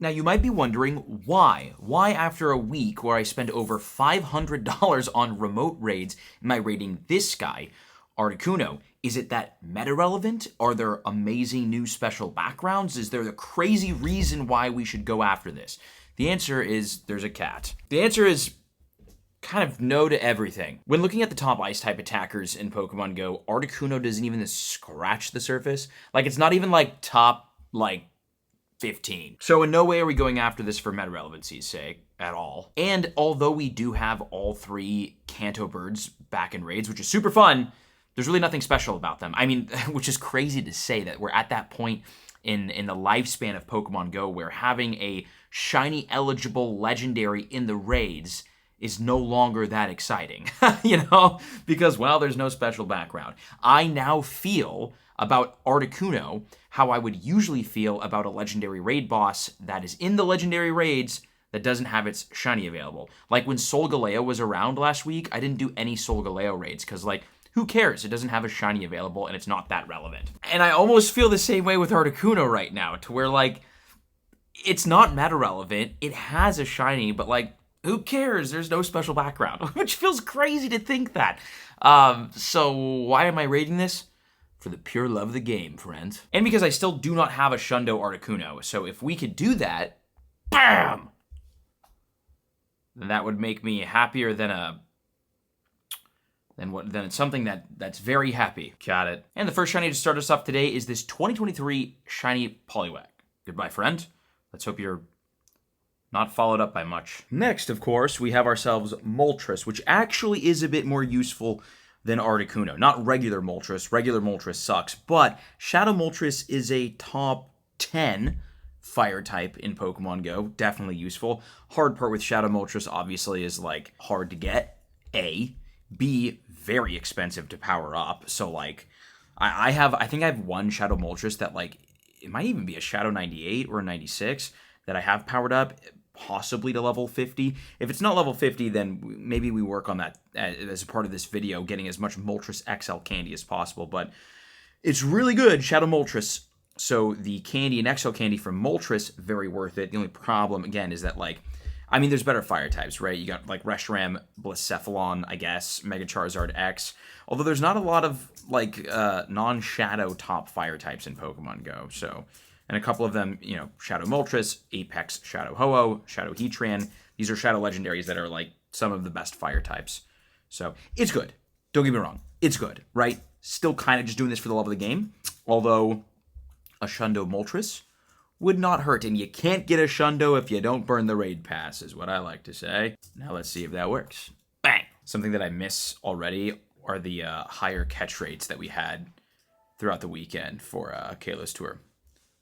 Now, you might be wondering why. Why, after a week where I spent over $500 on remote raids, am I raiding this guy, Articuno? Is it that meta-relevant? Are there amazing new special backgrounds? Is there a crazy reason why we should go after this? The answer is there's a cat. The answer is kind of no to everything. When looking at the top ice-type attackers in Pokemon Go, Articuno doesn't even scratch the surface. Like, it's not even, like, top, 15. So in no way are we going after this for meta relevancy's sake at all. And although we do have all 3 Kanto birds back in raids, which is super fun, there's really nothing special about them. I mean, which is crazy to say that we're at that point in the lifespan of Pokemon Go where having a shiny eligible legendary in the raids is no longer that exciting, because, well, there's no special background. I now feel about Articuno how I would usually feel about a legendary raid boss that is in the legendary raids that doesn't have its shiny available. Like when Solgaleo was around last week, I didn't do any Solgaleo raids because, who cares? It doesn't have a shiny available and it's not that relevant. And I almost feel the same way with Articuno right now, to where, it's not meta relevant. It has a shiny, but, who cares? There's no special background, which feels crazy to think that. So why am I rating this? For the pure love of the game, friends. And because I still do not have a Shundo Articuno, so if we could do that, BAM! Then that would make me happier than it's something that's very happy. Got it. And the first shiny to start us off today is this 2023 shiny Poliwag. Goodbye, friend. Let's hope you're not followed up by much. Next, of course, we have ourselves Moltres, which actually is a bit more useful than Articuno. Not regular Moltres. Regular Moltres sucks, but Shadow Moltres is a top 10 fire type in Pokemon Go. Definitely useful. Hard part with Shadow Moltres, obviously, is, hard to get. A. B. Very expensive to power up. So, I think I have one Shadow Moltres that, it might even be a Shadow 98 or a 96 that I have powered up, possibly to level 50. If it's not level 50, then maybe we work on that as a part of this video, getting as much Moltres XL candy as possible. But it's really good, Shadow Moltres. So the candy and XL candy from Moltres, very worth it. The only problem, again, is that, there's better fire types, right? You got, Reshiram, Blacephalon, I guess, Mega Charizard X. Although there's not a lot of, non-Shadow top fire types in Pokemon Go, so... And a couple of them, Shadow Moltres, Apex Shadow Ho-Oh, Shadow Heatran. These are Shadow Legendaries that are, some of the best fire types. So, it's good. Don't get me wrong. It's good, right? Still kind of just doing this for the love of the game. Although, a Shundo Moltres would not hurt. And you can't get a Shundo if you don't burn the raid pass, is what I like to say. Now let's see if that works. Bang! Something that I miss already are the higher catch rates that we had throughout the weekend for Kayla's tour.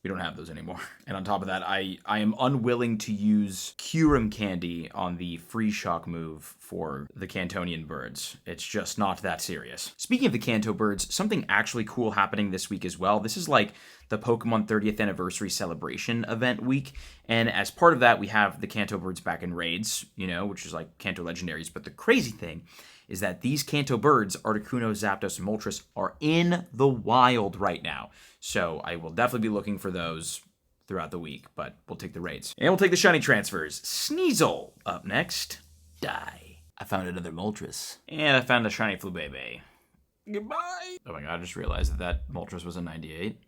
We don't have those anymore. And on top of that, I am unwilling to use Kyurem candy on the Free Shock move for the Cantonian birds. It's just not that serious. Speaking of the Kanto birds, something actually cool happening this week as well. This is the Pokemon 30th Anniversary Celebration event week. And as part of that, we have the Kanto birds back in raids, which is Kanto Legendaries. But the crazy thing is that these Kanto birds, Articuno, Zapdos, and Moltres, are in the wild right now. So I will definitely be looking for those throughout the week, but we'll take the raids. And we'll take the shiny transfers. Sneasel up next. Die. I found another Moltres. And I found a shiny Flubebe. Goodbye. Oh my god, I just realized that Moltres was a 98.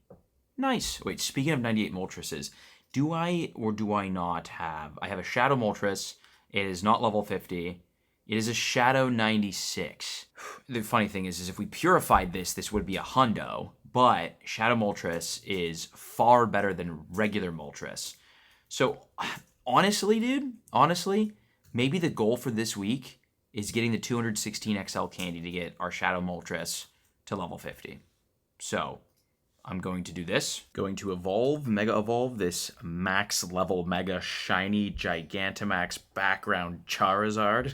Nice. Wait, speaking of 98 Moltreses, do I or do I not have... I have a Shadow Moltres. It is not level 50. It is a Shadow 96. The funny thing is if we purified this would be a Hundo. But Shadow Moltres is far better than regular Moltres. So, honestly, dude, maybe the goal for this week is getting the 216 XL candy to get our Shadow Moltres to level 50. So, I'm going to do this. Going to Mega Evolve this max level Mega Shiny Gigantamax background Charizard.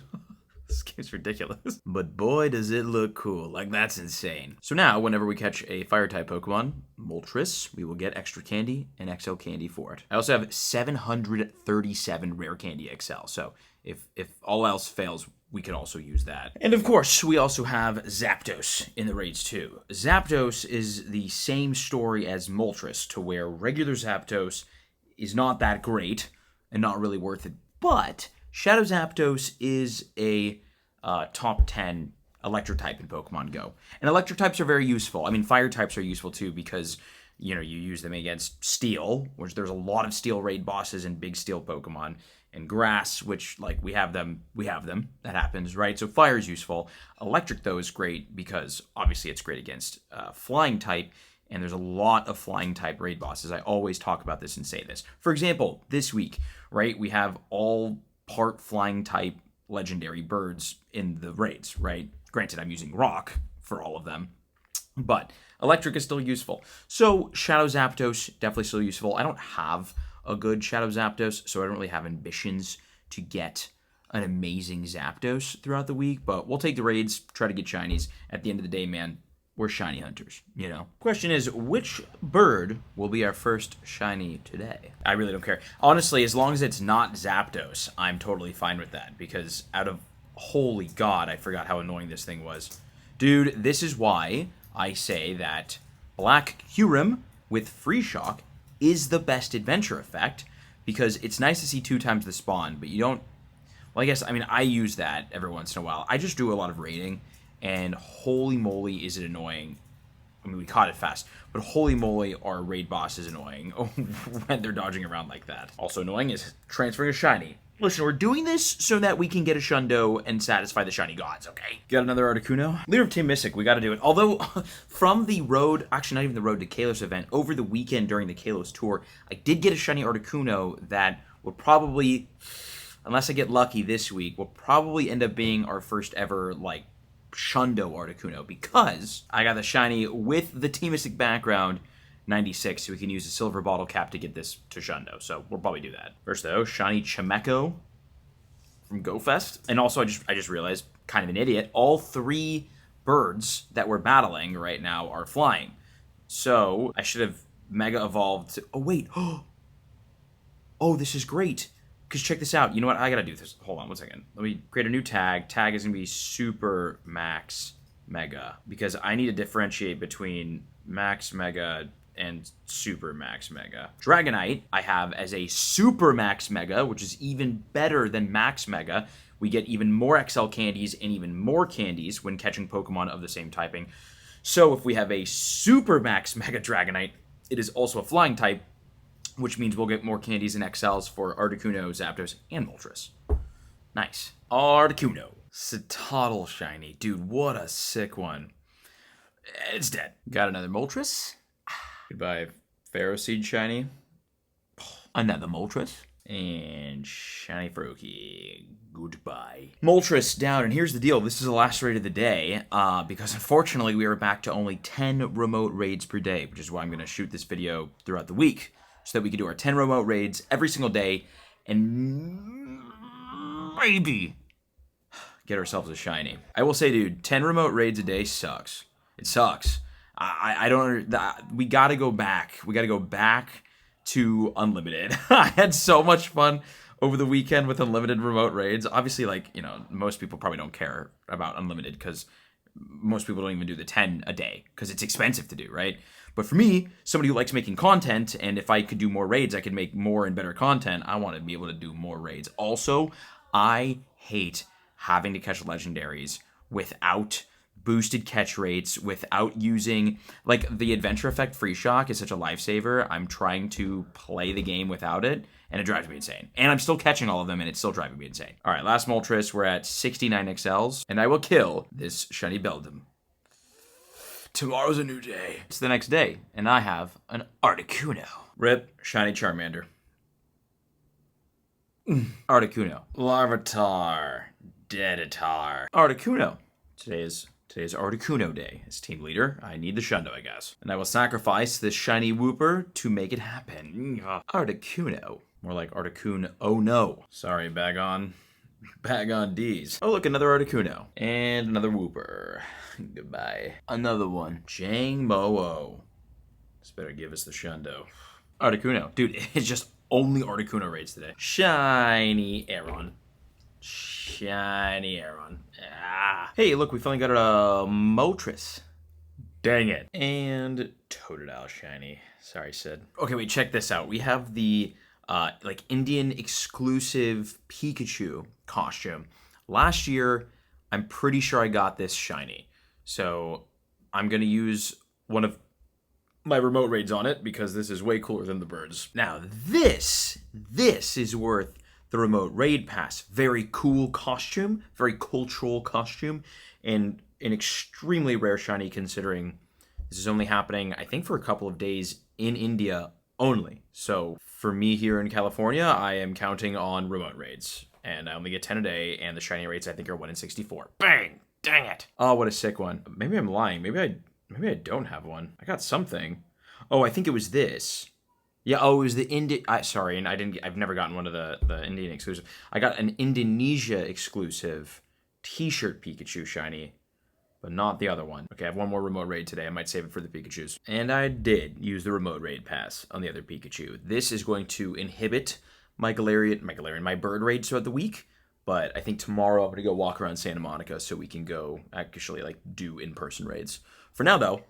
This game's ridiculous. But boy, does it look cool. That's insane. So now, whenever we catch a Fire-type Pokemon, Moltres, we will get extra candy and XL candy for it. I also have 737 Rare Candy XL, so if all else fails, we could also use that. And of course, we also have Zapdos in the raids too. Zapdos is the same story as Moltres, to where regular Zapdos is not that great and not really worth it. But Shadow Zapdos is a top 10 electric type in Pokemon Go. And electric types are very useful. I mean, fire types are useful too because, you use them against steel, which there's a lot of steel raid bosses and big steel Pokemon, and grass, which, like, we have them, that happens, right? So fire is useful. Electric, though, is great because obviously it's great against flying type, and there's a lot of flying type raid bosses. I always talk about this and say this. For example, this week, right, we have all part flying type legendary birds in the raids, right? Granted, I'm using rock for all of them, but electric is still useful. So Shadow Zapdos, definitely still useful. I don't have a good Shadow Zapdos, so I don't really have ambitions to get an amazing Zapdos throughout the week, but we'll take the raids, try to get shinies. At the end of the day, man, we're shiny hunters, Question is, which bird will be our first shiny today? I really don't care. Honestly, as long as it's not Zapdos, I'm totally fine with that, because holy God, I forgot how annoying this thing was. Dude, this is why I say that Black Kyurem with Free Shock is the best adventure effect, because it's nice to see 2 times the spawn, but you don't... Well, I use that every once in a while. I just do a lot of raiding, and holy moly is it annoying. I mean, we caught it fast, but holy moly are raid bosses annoying when they're dodging around like that. Also annoying is transferring a shiny. Listen, we're doing this so that we can get a Shundo and satisfy the shiny gods, okay? Got another Articuno? Leader of Team Mystic, we gotta do it. Although, from the road, actually not even the road to Kalos event, over the weekend during the Kalos tour, I did get a shiny Articuno that will probably, unless I get lucky this week, will probably end up being our first ever, like, Shundo Articuno, because I got the shiny with the Team Mystic background, 96, so we can use a silver bottle cap to get this to Shundo, so we'll probably do that. First, though, shiny Chimecho from GoFest. And also, I just realized, kind of an idiot, all 3 birds that we're battling right now are flying. So, I should have Mega Evolved to... Oh, wait. Oh, this is great. Because check this out. You know what? I gotta do this. Hold on one second. Let me create a new tag. Tag is gonna be Super Max Mega, because I need to differentiate between Max Mega and Super Max Mega. Dragonite, I have as a Super Max Mega, which is even better than Max Mega. We get even more XL candies and even more candies when catching Pokemon of the same typing. So if we have a Super Max Mega Dragonite, it is also a flying type, which means we'll get more candies and XLs for Articuno, Zapdos, and Moltres. Nice. Articuno. Citadel shiny. Dude, what a sick one. It's dead. Got another Moltres. Goodbye, Pharaoh Seed shiny. Another Moltres. And shiny Froakie. Goodbye. Moltres down, and here's the deal. This is the last raid of the day, because unfortunately we are back to only 10 remote raids per day, which is why I'm going to shoot this video throughout the week, so that we can do our 10 remote raids every single day, and maybe get ourselves a shiny. I will say, dude, 10 remote raids a day sucks. It sucks. I don't... We gotta go back. We gotta go back to unlimited. I had so much fun over the weekend with unlimited remote raids. Obviously, like, most people probably don't care about unlimited because most people don't even do the 10 a day because it's expensive to do, right? But for me, somebody who likes making content, and if I could do more raids, I could make more and better content, I want to be able to do more raids. Also, I hate having to catch legendaries without boosted catch rates, without using, like, the adventure effect Free Shock is such a lifesaver. I'm trying to play the game without it, and it drives me insane. And I'm still catching all of them, and it's still driving me insane. All right, last Moltres, we're at 69 XLs, and I will kill this shiny Beldum. Tomorrow's a new day. It's the next day, and I have an Articuno. Rip, shiny Charmander. Articuno. Larvitar. Deaditar. Articuno. Today's Articuno day. As team leader, I need the Shundo, I guess. And I will sacrifice this shiny Wooper to make it happen. Articuno. More like Articuno. Oh no. Sorry, bag on D's. Oh, look, another Articuno. And another Wooper. Goodbye. Another one. Jangmo-o. This better give us the Shundo. Articuno. Dude, it's just only Articuno raids today. Shiny Aeron. Shiny Aeron. Ah. Hey, look, we finally got a Moltres. Dang it. And Totodile shiny. Sorry, Sid. Okay, wait, check this out. We have the like Indian exclusive Pikachu costume. Last year, I'm pretty sure I got this shiny. So I'm going to use one of my remote raids on it because this is way cooler than the birds. Now, this is worth the remote raid pass. Very cool costume, very cultural costume, and an extremely rare shiny considering this is only happening, I think, for a couple of days in India only. So for me here in California, I am counting on remote raids. And I only get 10 a day, and the shiny rates I think are 1 in 64. Bang! Dang it! Oh, what a sick one. Maybe I'm lying. Maybe I don't have one. I got something. Oh, I think it was this. Yeah, oh, it was the sorry, and I've never gotten one of the Indian exclusive. I got an Indonesia exclusive t-shirt Pikachu shiny, but not the other one. Okay, I have one more remote raid today. I might save it for the Pikachus. And I did use the remote raid pass on the other Pikachu. This is going to inhibit my bird raids throughout the week, but I think tomorrow I'm going to go walk around Santa Monica so we can go actually like do in-person raids. For now though,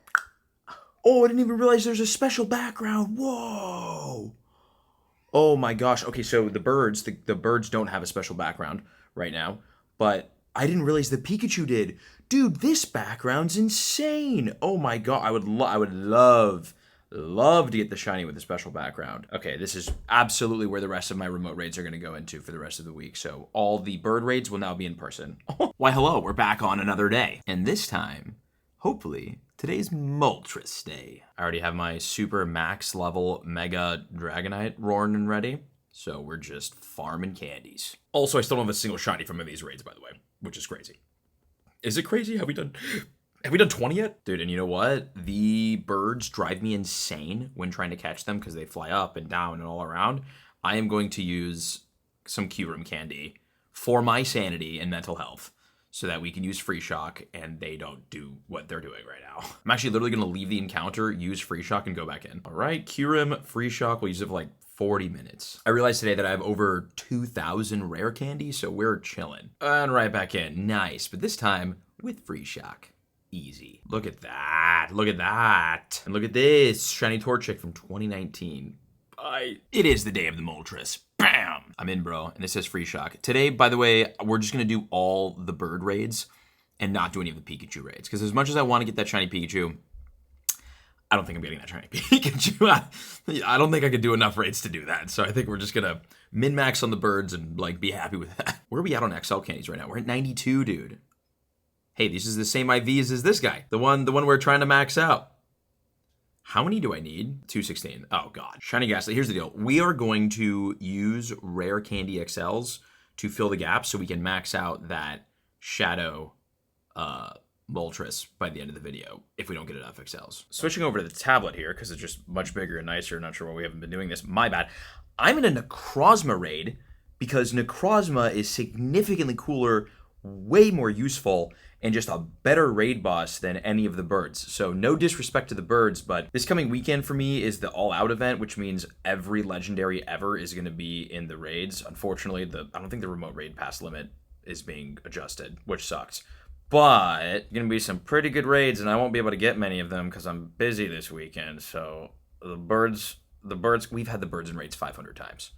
oh, I didn't even realize there's a special background. Whoa. Oh my gosh. Okay, so the birds don't have a special background right now, but I didn't realize the Pikachu did. Dude, this background's insane. Oh my god, I would love to get the shiny with a special background. Okay, this is absolutely where the rest of my remote raids are going to go into for the rest of the week. So all the bird raids will now be in person. Why, hello, we're back on another day. And this time, hopefully, today's Moltres day. I already have my super max level Mega Dragonite roaring and ready. So we're just farming candies. Also, I still don't have a single shiny from these raids, by the way, which is crazy. Is it crazy? Have we done 20 yet? Dude, and you know what? The birds drive me insane when trying to catch them because they fly up and down and all around. I am going to use some Q-Room candy for my sanity and mental health so that we can use Free Shock and they don't do what they're doing right now. I'm actually literally going to leave the encounter, use Free Shock, and go back in. All right, Q-Room, Free Shock, we'll use it for like 40 minutes. I realized today that I have over 2,000 rare candy, so we're chilling. And right back in. Nice, but this time with Free Shock. Easy. Look at that. Look at that. And look at this. Shiny Torchic from 2019. It is the day of the Moltres. Bam! I'm in, bro. And it says Free Shock. Today, by the way, we're just going to do all the bird raids and not do any of the Pikachu raids. Because as much as I want to get that shiny Pikachu, I don't think I'm getting that shiny Pikachu. I don't think I could do enough raids to do that. So I think we're just going to min-max on the birds and like be happy with that. Where are we at on XL candies right now? We're at 92, dude. Hey, this is the same IVs as this guy. The one we're trying to max out. How many do I need? 216. Oh, God. Shiny Ghastly. Here's the deal. We are going to use rare candy XLs to fill the gap so we can max out that Shadow Moltres by the end of the video if we don't get enough XLs. Switching over to the tablet here because it's just much bigger and nicer. Not sure why we haven't been doing this. My bad. I'm in a Necrozma raid because Necrozma is significantly cooler, way more useful, and just a better raid boss than any of the birds. So no disrespect to the birds, but this coming weekend for me is the all-out event, which means every legendary ever is going to be in the raids. Unfortunately, I don't think the remote raid pass limit is being adjusted, which sucks. But going to be some pretty good raids, and I won't be able to get many of them because I'm busy this weekend. So the birds, we've had the birds in raids 500 times.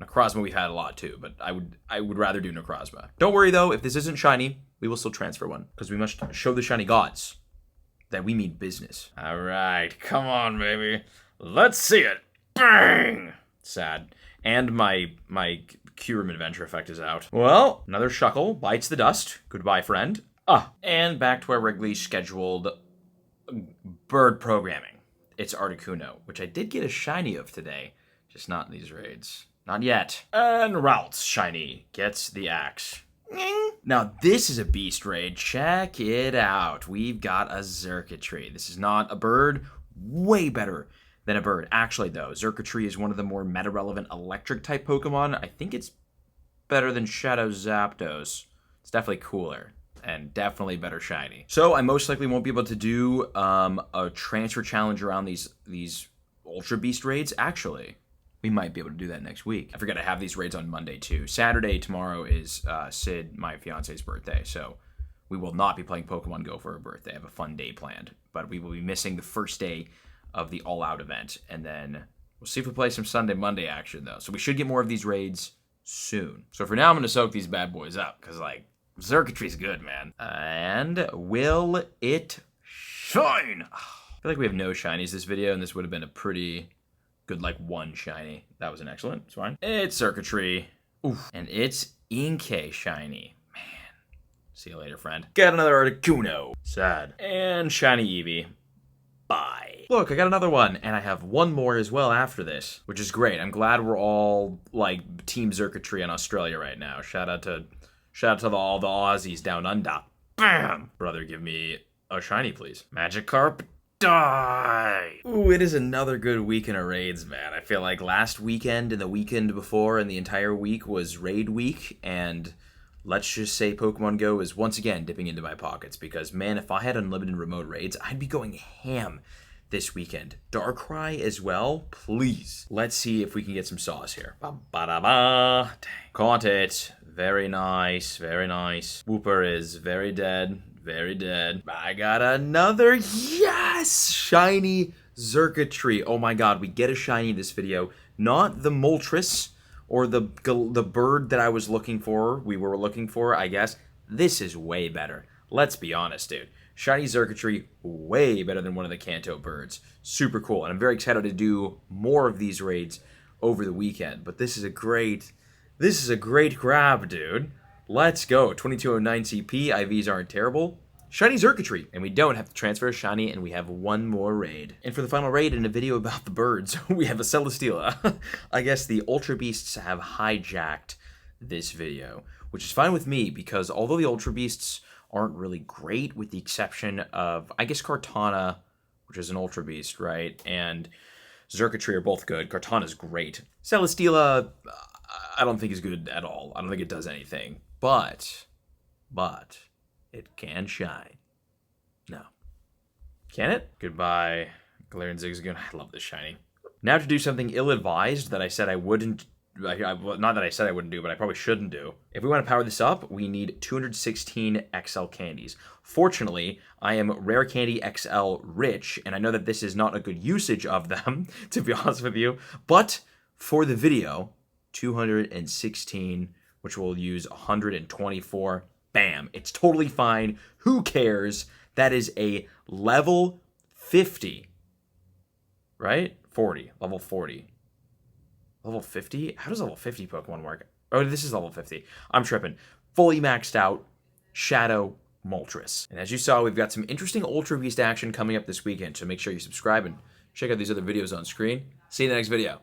Necrozma we've had a lot too, but I would rather do Necrozma. Don't worry though, if this isn't shiny, we will still transfer one because we must show the shiny gods that we mean business. All right, come on, baby. Let's see it. Bang! Sad. And my Q-Room adventure effect is out. Well, another Shuckle bites the dust. Goodbye, friend. And back to our regularly scheduled bird programming. It's Articuno, which I did get a shiny of today, just not in these raids. Not yet. And Ralts shiny gets the axe. Now, this is a beast raid. Check it out. We've got a Xurkitree. This is not a bird. Way better than a bird. Actually, though, Xurkitree is one of the more meta-relevant electric-type Pokemon. I think it's better than Shadow Zapdos. It's definitely cooler and definitely better shiny. So I most likely won't be able to do a transfer challenge around these Ultra Beast raids. Actually, we might be able to do that next week. I forget I have these raids on Monday too. Saturday, tomorrow, is Sid, my fiance's birthday, so we will not be playing Pokemon Go for her birthday. I have a fun day planned, but we will be missing the first day of the all-out event, and then We'll see if we play some Sunday, Monday action, though. So we should get more of these raids soon. So for now, I'm going to soak these bad boys up, because, like, Xurkitree's good, man. And will it shine? I feel like we have no shinies this video, and this would have been a pretty good, like, one shiny. That was an excellent. It's fine. It's Xurkitree. Oof. And it's Inkay shiny. Man. See you later, friend. Got another Articuno. Sad. And shiny Eevee. Bye. Look, I got another one, and I have one more as well after this, which is great. I'm glad we're all, like, Team Xurkitree in Australia right now. Shout out to all the Aussies down under. Bam! Brother, give me a shiny, please. Magikarp, die! Ooh, it is another good weekend of raids, man. I feel like last weekend and the weekend before and the entire week was raid week, and let's just say Pokemon Go is once again dipping into my pockets, because, man, if I had unlimited remote raids, I'd be going ham this weekend. Darkrai as well, please. Let's see if we can get some sauce here. Ba-ba-da-ba. Dang. Caught it. Very nice, very nice. Wooper is very dead, very dead. I got another, yes! Shiny Xurkitree. Oh my god, we get a shiny this video. Not the Moltres, or the bird that I was looking for, we were looking for, I guess. This is way better. Let's be honest, dude. Shiny Xurkitree, way better than one of the Kanto birds. Super cool, and I'm very excited to do more of these raids over the weekend. But this is a great grab, dude. Let's go. 2209 CP, IVs aren't terrible. Shiny Xurkitree, and we don't have to transfer a shiny, and we have one more raid. And for the final raid in a video about the birds, we have a Celesteela. I guess the Ultra Beasts have hijacked this video, which is fine with me, because although the Ultra Beasts aren't really great, with the exception of, I guess, Kartana, which is an Ultra Beast, right, and Xurkitree are both good. Kartana's great. Celesteela, I don't think is good at all. I don't think it does anything. But it can shine. No. Can it? Goodbye, Galarian Zigzagoon. I love this shiny. Now to do something ill-advised that I said I wouldn't. Not that I said I wouldn't do, but I probably shouldn't do. If we want to power this up, we need 216 XL candies. Fortunately, I am Rare Candy XL rich, and I know that this is not a good usage of them, to be honest with you. But for the video, 216, which we'll use 124. Bam. It's totally fine. Who cares? That is a level 50. Right? 40. Level 40. Level 50? How does level 50 Pokemon work? Oh, this is level 50. I'm tripping. Fully maxed out Shadow Moltres. And as you saw, we've got some interesting Ultra Beast action coming up this weekend, so make sure you subscribe and check out these other videos on screen. See you in the next video.